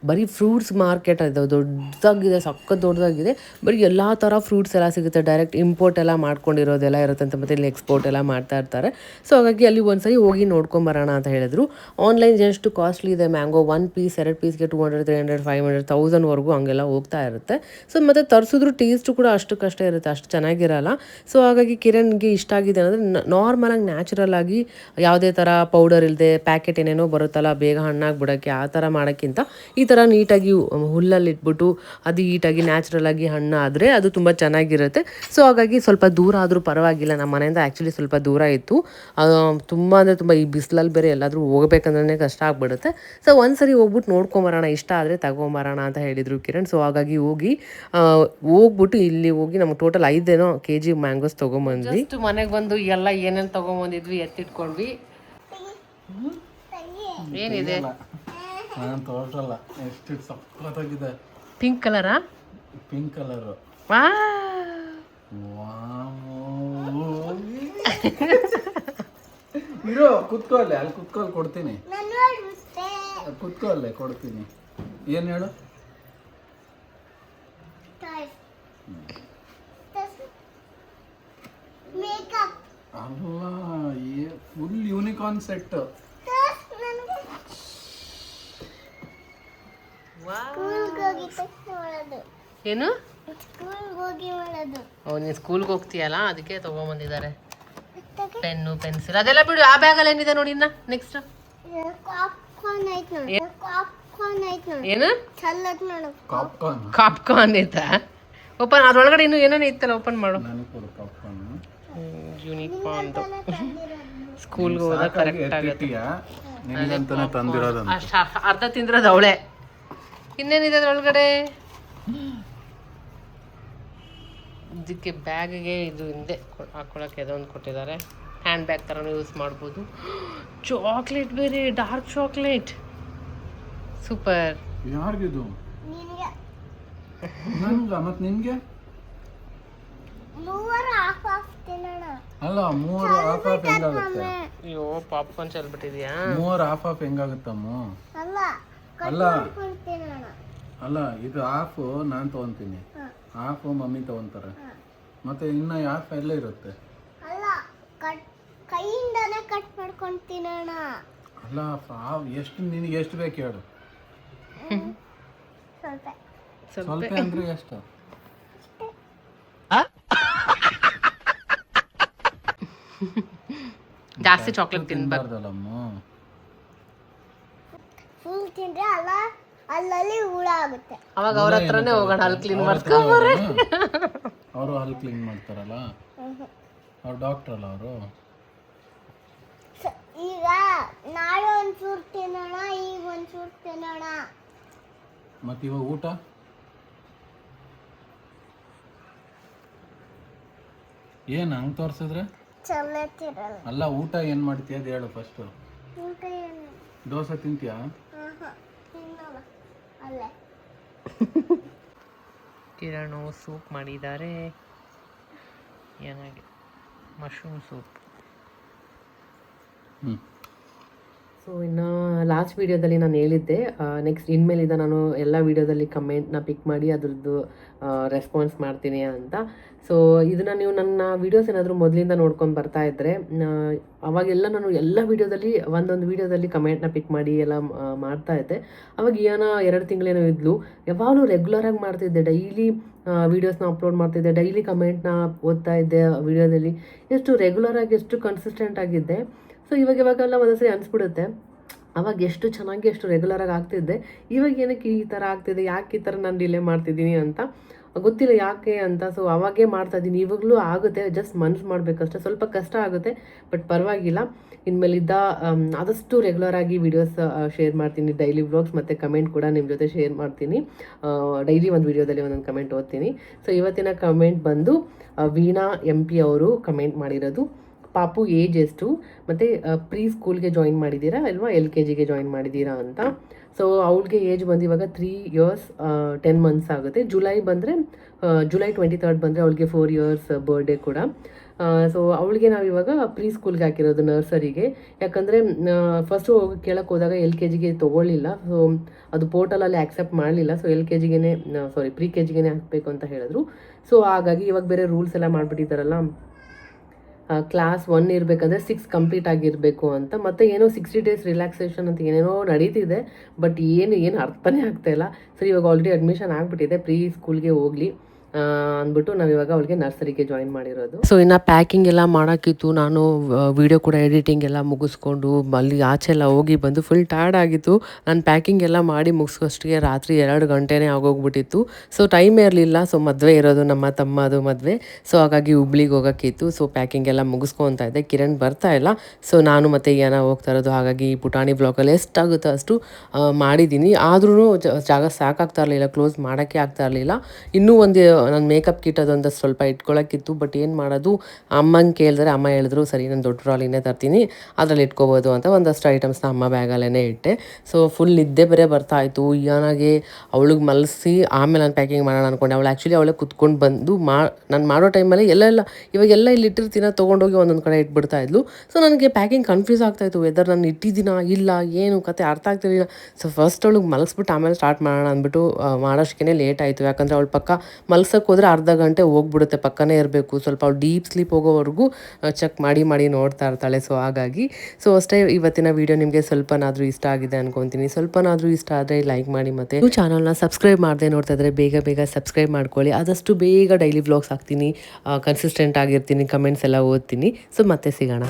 ಬರೀ ಫ್ರೂಟ್ಸ್ ಮಾರ್ಕೆಟ್ ಅದು ದೊಡ್ಡದಾಗಿದೆ, ಸಖತ್ ದೊಡ್ಡದಾಗಿದೆ. ಬರೀ ಎಲ್ಲ ಥರ ಫ್ರೂಟ್ಸ್ ಎಲ್ಲ ಸಿಗುತ್ತೆ, ಡೈರೆಕ್ಟ್ ಇಂಪೋರ್ಟ್ ಎಲ್ಲ ಮಾಡ್ಕೊಂಡಿರೋದೆಲ್ಲ ಇರುತ್ತೆ ಅಂತ, ಮತ್ತು ಇಲ್ಲಿ ಎಕ್ಸ್ಪೋರ್ಟ್ ಎಲ್ಲ ಮಾಡ್ತಾ ಇರ್ತಾರೆ. ಸೊ ಹಾಗಾಗಿ ಅಲ್ಲಿ ಒಂದ್ಸರಿ ಹೋಗಿ ನೋಡ್ಕೊಂಬರೋಣ ಅಂತ ಹೇಳಿದ್ರು. ಆನ್ಲೈನ್ ಎಷ್ಟು ಕಾಸ್ಟ್ಲಿ ಇದೆ ಮ್ಯಾಂಗೋ, 1 ಪೀಸ್ 2 ಪೀಸ್ಗೆ 200 300 500 1000ವರೆಗೂ ಹಂಗೆಲ್ಲ ಹೋಗ್ತಾ ಇರುತ್ತೆ. ಸೊ ಮತ್ತು ತರಿಸಿದ್ರು ಟೇಸ್ಟು ಕೂಡ ಅಷ್ಟಕ್ಕಷ್ಟೇ ಇರುತ್ತೆ, ಅಷ್ಟು ಚೆನ್ನಾಗಿರಲ್ಲ. ಸೊ ಹಾಗಾಗಿ ಕಿರಣ್ಗೆ ಇಷ್ಟ ಆಗಿದೆ ಅಂದರೆ ನಾರ್ಮಲಾಗಿ ನ್ಯಾಚುರಲ್ ಆಗಿ ಯಾವುದೇ ಥರ ಪೌಡರ್ ಇಲ್ಲದೆ ಪ್ಯಾಕೆಟ್ ಏನೇನೋ ಬರುತ್ತಲ್ಲ ಬೇಗ ಹಣ್ಣಾಗಿ ಬಿಡೋಕ್ಕೆ, ಆ ಥರ ಮಾಡೋಕ್ಕಿಂತ ಈ ಥರ ನೀಟಾಗಿ ಹುಲ್ಲಲ್ಲಿ ಇಟ್ಬಿಟ್ಟು ಅದು ನೀಟಾಗಿ ನ್ಯಾಚುರಲ್ ಆಗಿ ಹಣ್ಣು ಆದರೆ ಅದು ತುಂಬ ಚೆನ್ನಾಗಿರುತ್ತೆ. ಸೊ ಹಾಗಾಗಿ ಸ್ವಲ್ಪ ದೂರ ಆದರೂ ಪರವಾಗಿಲ್ಲ, ನಮ್ಮ ಮನೆಯಿಂದ ಆ್ಯಕ್ಚುಲಿ ಸ್ವಲ್ಪ ದೂರ ಇತ್ತು. ತುಂಬ ಅಂದರೆ ತುಂಬ ಈ ಬಿಸಿಲಲ್ಲಿ ಬೇರೆ ಎಲ್ಲಾದರೂ ಹೋಗ್ಬೇಕಂದ್ರೆ ಕಷ್ಟ ಆಗಿಬಿಡುತ್ತೆ. ಸೊ ಒಂದ್ಸರಿ ಹೋಗ್ಬಿಟ್ಟು ನೋಡ್ಕೊಂಬರೋಣ, ಇಷ್ಟ ಆದರೆ ತಗೊಂಬರೋಣ ಅಂತ ಹೇಳಿದರು ಕಿರಣ್. ಸೊ ಹಾಗಾಗಿ ಹೋಗ್ಬಿಟ್ಟು ಇಲ್ಲಿ ಹೋಗಿ ನಮ್ಗೆ ಟೋಟಲ್ 5 kg ಮ್ಯಾಂಗೋಸ್ ತೊಗೊಂಬಂದ್ವಿ. ಮನೆಗೆ ಬಂದು ಎಲ್ಲ ಏನೇನು ತೊಗೊಂಬಂದಿದ್ವಿ ಎತ್ತಿಟ್ಕೊಂಡ್ವಿ. ಏನಿದೆ ನಾನು ತೋರ್ಸಲ್ಲ, ಎಷ್ಟು ಸಕ್ಕತ್ತಾಗಿದೆ. ಪಿಂಕ್ ಕಲರಾ? Pink colour. ಇರೋ ಕುತ್ಕೊಳ್ಳೆ, ಅಲ್ಲಿ ಕುತ್ಕೊಳ್ಳಿ ಕೊಡ್ತೀನಿ. ಕುತ್ಕೊಳ್ಳೆ ಕೊಡ್ತೀನಿ. ಏನು ಹೇಳು? ಅಲ್ಲ, ಫುಲ್ ಯೂನಿಕಾರ್ನ್ ಸೆಟ್. ಏನು? ನೀನು ಸ್ಕೂಲ್ಗೆ ಹೋಗ್ತೀಯಲ್ಲ ಅದಕ್ಕೆ ತೊಗೊಂಬಂದಿದ್ದಾರೆ ಪೆನ್ನು ಪೆನ್ಸಿಲ್ ಅದೆಲ್ಲ ಬಿಡು. ಆ ಬ್ಯಾಗಲ್ಲಿ ಏನಿದೆ ನೋಡಿ. ಇನ್ನ ನೆಕ್ಸ್ಟ್ ಏನು? ಕಾಪ್ಕಾರ್ನ್ ಐತಾ? ಓಪನ್ ಅದ್ರೊಳಗಡೆ ಇನ್ನು ಏನೇನು ಇತ್ತಲ್ಲ, ಓಪನ್ ಮಾಡು. ಯೂನಿಕಾರ್ನ್ ಸ್ಕೂಲ್ಗೆ ಹೋದಾಗ ಕರೆಕ್ಟ್ ಆಗುತ್ತೆ. ಅಷ್ಟು ಅರ್ಧ ತಿಂದ್ರದು ಅವಳೆ. ಇನ್ನೇನಿದೆ ಅದ್ರೊಳಗಡೆ? ಇದಕ್ಕೆ ಬ್ಯಾಗ್ಗೆ ಇದು ಹಿಂದೆ ಹಾಕೊಳಕ್ಕೆ ಅದೊಂದು ಕೊಟ್ಟಿದ್ದಾರೆ, ಹ್ಯಾಂಡ್ ಬ್ಯಾಗ್ ಥರನೂ ಯೂಸ್ ಮಾಡ್ಬೋದು. ಚಾಕ್ಲೇಟ್ ಬೇರೆ, ಡಾರ್ಕ್ ಚಾಕ್ಲೇಟ್, ಸೂಪರ್. ಯಾರಿಗಿದು? ಮತ್ತೆ ನಿನ್ಗೆ ಅಲ್ಲ, 3 ಹಾಫ್ ಹೆಂಗಾಗುತ್ತೆ? ಅಯ್ಯೋ ಪಾಪ್ಕಾರ್ನ್ ಚೆಲ್ಬಿಟ್ಟಿದ್ಯಾ? 3 ಹಾಫ್ ಹೆಂಗಾಗುತ್ತಮ್ಮ? ಅಲ್ಲ ಇದು ಹಾಫ್ ನಾನು ತಗೊಂತೀನಿ, ಹಾಫ್ ಮಮ್ಮಿ ತಗೊಂತಾರೆ, ಮತ್ತೆ ಇನ್ನ ಹಾಫ್ ಎಲ್ಲ ಇರುತ್ತೆ. ಕೈಯಿಂದನೇ ಕಟ್ ಮಾಡ್ಕೊಂಡು ತಿನ್ನೋಣ. ಅಲ್ಲ ಎಷ್ಟು ನಿನಗೆ ಎಷ್ಟು ಬೇಕು ಹೇಳು? ಸ್ವಲ್ಪ ಅಂದ್ರೆ ಎಷ್ಟು? ಜಾಸ್ತಿ ಚಾಕ್ಲೇಟ್ ತಿನ್ಬಾರ್ದಲ್ಲಮ್ಮ. ಫುಲ್ ತಿಂದ್ರೆ ಅಲ್ಲ ಅಲ್ಲಲ್ಲಿ ಹುಳ ಆಗುತ್ತೆ. ಅವಾಗ ಅವ್ರ ಹತ್ರನೇ ಹೋಗೋಣ, ಅಲ್ಲಿ ಕ್ಲೀನ್ ಮಾಡ್ಕೊಂಡ್ರೆ. ಅವರು ಅಲ್ಲಿ ಕ್ಲೀನ್ ಮಾಡ್ತಾರಲ್ಲ, ಅವ್ರು ಡಾಕ್ಟರ್ ಅಲ್ಲ ಅವರು. ಈಗ ನಾಳೆ ಒಂಚೂರು ತಿನ್ನೋಣ, ಈಗ ಒಂಚೂರು ತಿನ್ನೋಣ. ಮತ್ತೆ ಇವಾಗ ಊಟ? ಏನು ಹಂಗೆ ತೋರಿಸಿದ್ರೆ ಚಲ್ಲತ್ತಿರಲ್ಲ. ಅಲ್ಲ, ಊಟ ಏನು ಮಾಡ್ತೀಯ ಅದು ಹೇಳು ಫಸ್ಟು. ಊಟ ಏನು? ದೋಸೆ ತಿಂತೀಯಾ? ತಿನ್ನೋಣ ಅಲ್ಲೇ. ಕಿರಣು ಸೂಪ್ ಮಾಡಿದ್ದಾರೆ, ಏನಾಗಿ ಮಶ್ರೂಮ್ ಸೂಪ್. ಸೊ ಇನ್ನು ಲಾಸ್ಟ್ ವೀಡಿಯೋದಲ್ಲಿ ನಾನು ಹೇಳಿದ್ದೆ, ನೆಕ್ಸ್ಟ್ ಇನ್ಮೇಲಿಂದ ನಾನು ಎಲ್ಲ ವೀಡಿಯೋದಲ್ಲಿ ಕಮೆಂಟ್ನ ಪಿಕ್ ಮಾಡಿ ಅದ್ರದ್ದು ರೆಸ್ಪಾನ್ಸ್ ಮಾಡ್ತೀನಿ ಅಂತ. ಸೊ ಇದನ್ನು ನೀವು ನನ್ನ ವೀಡಿಯೋಸ್ ಏನಾದರೂ ಮೊದಲಿಂದ ನೋಡ್ಕೊಂಡು ಬರ್ತಾ ಇದ್ದರೆ, ಅವಾಗೆಲ್ಲ ನಾನು ಎಲ್ಲ ವೀಡಿಯೋದಲ್ಲಿ ಒಂದೊಂದು ವೀಡಿಯೋದಲ್ಲಿ ಕಮೆಂಟ್ನ ಪಿಕ್ ಮಾಡಿ ಎಲ್ಲ ಮಾಡ್ತಾ ಇದ್ದೆ. ಅವಾಗ ಏನೋ 2 ತಿಂಗಳೇನೋ ಇದ್ಲು, ಯಾವಾಗಲೂ ರೆಗ್ಯುಲರಾಗಿ ಮಾಡ್ತಿದ್ದೆ, ಡೈಲಿ ವೀಡಿಯೋಸ್ನ ಅಪ್ಲೋಡ್ ಮಾಡ್ತಿದ್ದೆ, ಡೈಲಿ ಕಮೆಂಟ್ನ ಓದ್ತಾ ಇದ್ದೆ ವೀಡಿಯೋದಲ್ಲಿ. ಎಷ್ಟು ರೆಗ್ಯುಲರಾಗಿ ಎಷ್ಟು ಕನ್ಸಿಸ್ಟೆಂಟ್ ಆಗಿದ್ದೆ. ಸೊ ಇವಾಗೆಲ್ಲ ಒಂದೊಂದ್ಸರಿ ಅನಿಸ್ಬಿಡುತ್ತೆ, ಅವಾಗ ಎಷ್ಟು ಚೆನ್ನಾಗಿ ಎಷ್ಟು ರೆಗ್ಯುಲರಾಗಿ ಆಗ್ತಿದ್ದೆ, ಇವಾಗ ಏನಕ್ಕೆ ಈ ಥರ ಆಗ್ತಿದೆ, ಯಾಕೆ ಈ ಥರ ನಾನು ಡಿಲೇ ಮಾಡ್ತಿದ್ದೀನಿ ಅಂತ ಗೊತ್ತಿಲ್ಲ ಯಾಕೆ ಅಂತ. ಸೊ ಅವಾಗೇ ಮಾಡ್ತಾಯಿದ್ದೀನಿ, ಇವಾಗಲೂ ಆಗುತ್ತೆ, ಜಸ್ಟ್ ಮನ್ಸು ಮಾಡಬೇಕಷ್ಟೆ. ಸ್ವಲ್ಪ ಕಷ್ಟ ಆಗುತ್ತೆ, ಬಟ್ ಪರವಾಗಿಲ್ಲ. ಇನ್ಮೇಲಿದ್ದ ಆದಷ್ಟು ರೆಗ್ಯುಲರಾಗಿ ವೀಡಿಯೋಸ್ ಶೇರ್ ಮಾಡ್ತೀನಿ, ಡೈಲಿ ವ್ಲಾಗ್ಸ್ ಮತ್ತು ಕಮೆಂಟ್ ಕೂಡ ನಿಮ್ಮ ಜೊತೆ ಶೇರ್ ಮಾಡ್ತೀನಿ. ಡೈಲಿ ಒಂದು ವೀಡಿಯೋದಲ್ಲಿ ಒಂದೊಂದು ಕಮೆಂಟ್ ಓದ್ತೀನಿ. ಸೊ ಇವತ್ತಿನ ಕಮೆಂಟ್ ಬಂದು ವೀಣಾ MP ಅವರು ಕಮೆಂಟ್ ಮಾಡಿರೋದು. ಪಾಪು ಏಜ್ ಎಷ್ಟು ಮತ್ತು ಪ್ರೀ ಸ್ಕೂಲ್ಗೆ ಜಾಯಿನ್ ಮಾಡಿದ್ದೀರಾ ಅಲ್ವಾ, LKGಗೆ ಜಾಯಿನ್ ಮಾಡಿದ್ದೀರಾ ಅಂತ. ಸೊ ಅವಳಿಗೆ ಏಜ್ ಬಂದು ಇವಾಗ 3 years 10 months ಆಗುತ್ತೆ. ಜುಲೈ 23rd ಬಂದರೆ ಅವಳಿಗೆ 4 years ಬರ್ಡೇ ಕೂಡ. ಸೊ ಅವಳಿಗೆ ನಾವು ಇವಾಗ ಪ್ರೀ ಸ್ಕೂಲ್ಗೆ ಹಾಕಿರೋದು ನರ್ಸರಿಗೆ. ಯಾಕಂದರೆ ಫಸ್ಟು ಕೇಳಕ್ಕೆ ಹೋದಾಗ LKGಗೆ ತೊಗೊಳ್ಳಿಲ್ಲ. ಸೊ ಅದು ಪೋರ್ಟಲಲ್ಲಿ ಆ್ಯಕ್ಸೆಪ್ಟ್ ಮಾಡಲಿಲ್ಲ. ಸೊ LKGಗೆ ಪ್ರೀ KGಗೆ ಹಾಕಬೇಕು ಅಂತ ಹೇಳಿದ್ರು. ಸೊ ಹಾಗಾಗಿ ಇವಾಗ ಬೇರೆ ರೂಲ್ಸ್ ಎಲ್ಲ ಮಾಡಿಬಿಟ್ಟಿದ್ದಾರಲ್ಲ, ಕ್ಲಾಸ್ 1 ಇರಬೇಕಂದ್ರೆ 6 ಕಂಪ್ಲೀಟ್ ಆಗಿರಬೇಕು ಅಂತ. ಮತ್ತು ಏನೋ 60 days ರಿಲ್ಯಾಕ್ಸೇಷನ್ ಅಂತ ಏನೇನೋ ನಡೀತಿದೆ. ಬಟ್ ಏನು ಅರ್ಥನೇ ಆಗ್ತಾಯಿಲ್ಲ. ಸರಿ, ಇವಾಗ ಆಲ್ರೆಡಿ ಅಡ್ಮಿಷನ್ ಆಗಿಬಿಟ್ಟಿದೆ, ಪ್ರೀ ಸ್ಕೂಲ್ಗೆ ಹೋಗಲಿ ಅಂದ್ಬಿಟ್ಟು ನಾವು ಇವಾಗ ಅವಳಿಗೆ ನರ್ಸರಿಗೆ ಜಾಯಿನ್ ಮಾಡಿರೋದು. ಸೊ ಇನ್ನು ಪ್ಯಾಕಿಂಗ್ ಎಲ್ಲ ಮಾಡೋಕ್ಕಿತ್ತು. ನಾನು ವಿಡಿಯೋ ಕೂಡ ಎಡಿಟಿಂಗ್ ಎಲ್ಲ ಮುಗಿಸ್ಕೊಂಡು ಅಲ್ಲಿ ಆಚೆ ಎಲ್ಲ ಹೋಗಿ ಬಂದು ಫುಲ್ ಟಯರ್ಡ್ ಆಗಿತ್ತು. ನಾನು ಪ್ಯಾಕಿಂಗ್ ಎಲ್ಲ ಮಾಡಿ ಮುಗಿಸೋಷ್ಟಿಗೆ ರಾತ್ರಿ 2 ಗಂಟೆನೇ ಆಗೋಗ್ಬಿಟ್ಟಿತ್ತು. ಸೊ ಟೈಮ್ ಇರಲಿಲ್ಲ. ಸೊ ಮದುವೆ ಇರೋದು, ನಮ್ಮ ತಮ್ಮದು ಮದುವೆ. ಸೊ ಹಾಗಾಗಿ ಹುಬ್ಳಿಗೆ ಹೋಗೋಕ್ಕಿತ್ತು. ಸೊ ಪ್ಯಾಕಿಂಗ್ ಎಲ್ಲ ಮುಗಿಸ್ಕೊತಾ ಇದ್ದೆ. ಕಿರಣ್ ಬರ್ತಾ ಇಲ್ಲ. ಸೊ ನಾನು ಮತ್ತು ಯಾನ ಹೋಗ್ತಾ ಇರೋದು. ಹಾಗಾಗಿ ಪುಟಾಣಿ ಬ್ಲಾಗಲ್ಲಿ ಎಷ್ಟಾಗುತ್ತೋ ಅಷ್ಟು ಮಾಡಿದ್ದೀನಿ. ಆದ್ರೂ ಜಾಗ ಸಾಕಾಗ್ತಾ ಇರಲಿಲ್ಲ, ಕ್ಲೋಸ್ ಮಾಡೋಕ್ಕೆ ಆಗ್ತಾ ಇರಲಿಲ್ಲ. ಇನ್ನೂ ಒಂದು ನನ್ನ ಮೇಕಪ್ ಕಿಟ್ ಅದೊಂದು ಸ್ವಲ್ಪ ಇಟ್ಕೊಳ್ಳೋಕ್ಕಿತ್ತು. ಬಟ್ ಏನು ಮಾಡೋದು, ಅಮ್ಮಂಗೆ ಕೇಳಿದ್ರೆ ಅಮ್ಮ ಹೇಳಿದ್ರು ಸರಿ ನಾನು ದೊಡ್ಡ ಟ್ರಾಲಿನೇ ತರ್ತೀನಿ, ಅದರಲ್ಲಿ ಇಟ್ಕೋಬೋದು ಅಂತ ಒಂದಷ್ಟು ಐಟಮ್ಸ್ನ ಅಮ್ಮ ಬ್ಯಾಗಲ್ಲೇ ಇಟ್ಟೆ. ಸೊ ಫುಲ್ ನಿದ್ದೆ ಬೇರೆ ಬರ್ತಾಯಿತ್ತು. ಯಾನಾಗೆ ಅವಳಿಗೆ ಮಲಗಿಸಿ ಆಮೇಲೆ ನಾನು ಪ್ಯಾಕಿಂಗ್ ಮಾಡೋಣ ಅಂದ್ಕೊಂಡೆ. ಅವಳೇ ಕುತ್ಕೊಂಡು ಬಂದು ನಾನು ಮಾಡೋ ಟೈಮಲ್ಲಿ ಇವಾಗೆಲ್ಲ ಇಲ್ಲಿ ಇಟ್ಟಿರ್ತೀನ ತೊಗೊಂಡೋಗಿ ಒಂದೊಂದು ಕಡೆ ಇಟ್ಬಿಡ್ತಾ ಇದ್ಲು. ಸೊ ನನಗೆ ಪ್ಯಾಕಿಂಗ್ ಕನ್ಫ್ಯೂಸ್ ಆಗ್ತಾಯಿತ್ತು, ವೆದರ್ ನಾನು ಇಟ್ಟಿದ್ದೀನ ಇಲ್ಲ ಏನು ಕತೆ ಅರ್ಥ ಆಗ್ತಿರಲಿಲ್ಲ. ಸೊ ಫಸ್ಟ್ ಅವಳಿಗೆ ಮಲಗಿಸ್ಬಿಟ್ಟು ಆಮೇಲೆ ಸ್ಟಾರ್ಟ್ ಮಾಡೋಣ ಅಂದ್ಬಿಟ್ಟು ಮಾಡೋಷ್ಟಕ್ಕೆ ಲೇಟ್ ಆಯಿತು. ಯಾಕಂದರೆ ಅವಳ ಪಕ್ಕ ಮಲ್ಸಕ್ಕೆ ಹೋದರೆ ಅರ್ಧ ಗಂಟೆ ಹೋಗ್ಬಿಡುತ್ತೆ, ಪಕ್ಕನೇ ಇರಬೇಕು. ಸ್ವಲ್ಪ ಅವಳು ಡೀಪ್ ಸ್ಲೀಪ್ ಹೋಗೋವರೆಗೂ ಚೆಕ್ ಮಾಡಿ ನೋಡ್ತಾ ಇರ್ತಾಳೆ. ಸೊ ಹಾಗಾಗಿ ಅಷ್ಟೇ. ಇವತ್ತಿನ ವೀಡಿಯೋ ನಿಮಗೆ ಸ್ವಲ್ಪನಾದರೂ ಇಷ್ಟ ಆಗಿದೆ ಅನ್ಕೊತೀನಿ. ಸ್ವಲ್ಪನಾದರೂ ಇಷ್ಟ ಆದರೆ ಲೈಕ್ ಮಾಡಿ, ಮತ್ತು ನೀವು ಚಾನಲ್ನ ಸಬ್ಸ್ಕ್ರೈಬ್ ಮಾಡದೆ ನೋಡ್ತಾ ಇದ್ದರೆ ಬೇಗ ಸಬ್ಸ್ಕ್ರೈಬ್ ಮಾಡ್ಕೊಳ್ಳಿ. ಆದಷ್ಟು ಬೇಗ ಡೈಲಿ ವ್ಲಾಗ್ಸ್ ಹಾಕ್ತೀನಿ, ಕನ್ಸಿಸ್ಟೆಂಟ್ ಆಗಿರ್ತೀನಿ, ಕಮೆಂಟ್ಸ್ ಎಲ್ಲ ಓದ್ತೀನಿ. ಸೊ ಮತ್ತೆ ಸಿಗೋಣ.